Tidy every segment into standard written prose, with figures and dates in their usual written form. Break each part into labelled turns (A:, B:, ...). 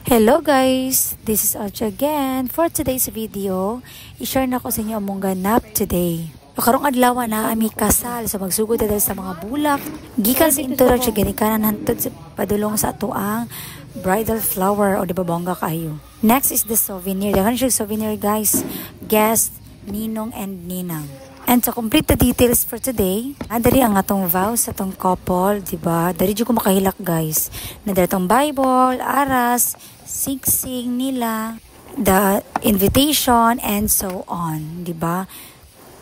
A: Hello guys! This is Arch again. For today's video, i-share na ko sa inyo among ganap today. Karong adlaw na ami kasal so magsugod dahil sa mga bulak. Gikan sa entourage ginikanan hantod sa padulong sa atuang bridal flower o di ba bongga kayo. Next is the souvenir. Dahan siya souvenir guys. Guest, ninong and ninang. And to complete the details for today, dari ang atong vows sa atong couple, diba? Dari dyan ko makahilak guys. Nadari atong Bible, aras, singsing nila, the invitation, and so on, diba?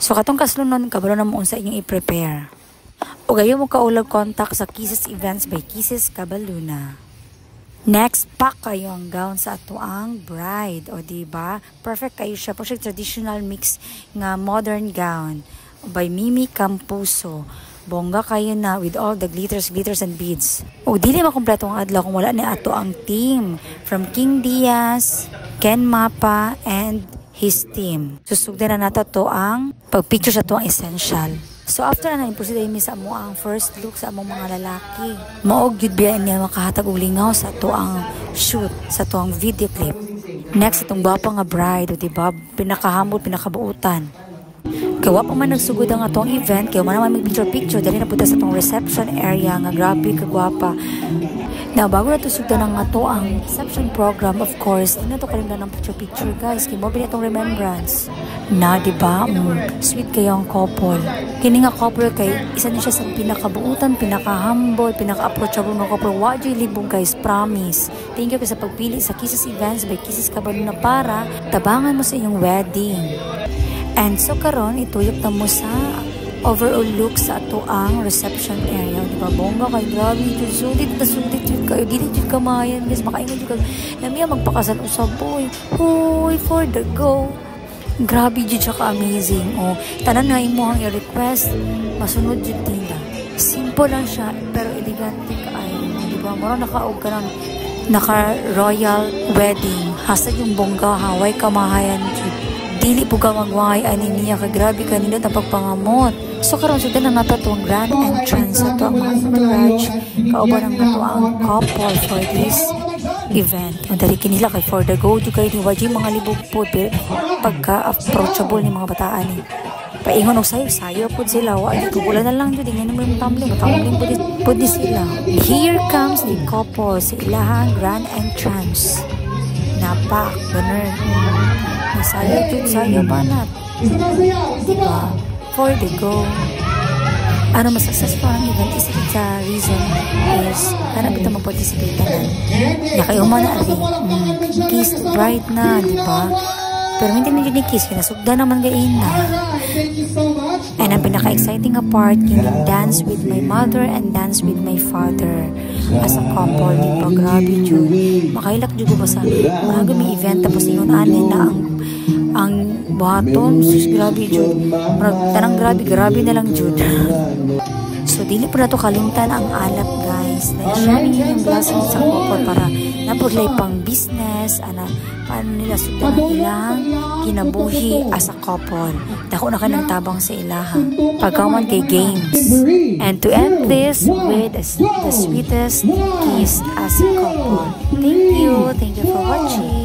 A: So katong kaslunon, kabalo na mo sa inyong i-prepare. O gayo mo kaulag contact sa Kisses Events by Kisses Cabaluna. Next, pack kayo ang gown sa atuang bride. O diba? Perfect kayo siya. Po siya traditional mix nga modern gown by Mimi Campuso. Bongga kayo na with all the glitters and beads. O dili makumpleto ang adlaw kung wala ni ato ang team from King Diaz, Ken Mapa, and his team. Susugdan na nato to ang pag-picture sa to ang essential. So after na imposible mi sa amo ang first look sa among mga lalaki. Maog gyud biya niya makahatag og lingaw sa to ang shoot, sa to ang video clip. Next itong gwapa nga bride, di ba? Pinakahambol, pinakabuutan. Kawa pa man nagsugod ang atong event, kaya man naman mag-picture dali na punta sa atong reception area nga grabe kagwapa. Now, bago na ito sugdan ang ato ang reception program, of course, hindi na ito kalimdan ng picture guys. Kaya mo itong remembrance. Na, diba? Sweet kayo ang couple. Kini nga couple kay isa niya siya sa pinakabuutan, pinaka-humble, pinaka-approachable ng couple. Wag yung libong guys, promise. Thank you sa pagpili sa Kisses Events by Kisses Cabaluna para tabangan mo sa inyong wedding. And so karon ituyok na mo sa overall look sa ato ang reception area. Diba? Bongga kayo, grabe yun. Sulit yun kayo. Dili yun kamayan. Guys, makaingon yun kayo. Lamiya magpakasal usab, boy. Huy, for the go. Grabe yun siya ka-amazing. O, tanan na imo ang i-request. Masunod yun nila. Simple lang siya, pero elegante kaayo. Diba? Mara nakaog ka ng naka-royal wedding. Hasad yung bongga, Hawaii kamahayan yun. Dili po ka magwangay ani niya ka grabe kanino ang pagpangamot. So karon sa din nga to ang grand entrance sa to ang mga entourage kauban ang nato ang couple for this event. Ang dali kinila kay for the go to kay ni waji mga libog po pagka approachable ni mga bataan ni. Paingon og sayo pud sila wa ay kukulan na lang jud ngani mo tumbling pud sila. Here comes the couple sa ilahang grand entrance. Napak ganun. Sayo banat. Diba? For the go. Ano mas successful ang event is sa reason is hanap ito mag-participate na. Nakayo man na kiss bride na, diba? Pero hindi na yun kiss, kinasugda naman gain na. And ang pinaka-exciting part, kining dance with my mother and dance with my father as a couple, diba? Grabe yun. Makailak dyan ko ba sa may event tapos yun anin na ang buhaton, sus grabe jud. Tanang grabe na lang jud. So dili po na to kalimtan ang alap guys. Nag-sharing yung blessing sa couple para napudlay pang business, paano nila sugdan ang ilang kinabuhi as a couple. Dako na ka ng tabang sa ilaha. Pagkaman kay games. And to end this with the sweetest kiss as a couple. Thank you for watching.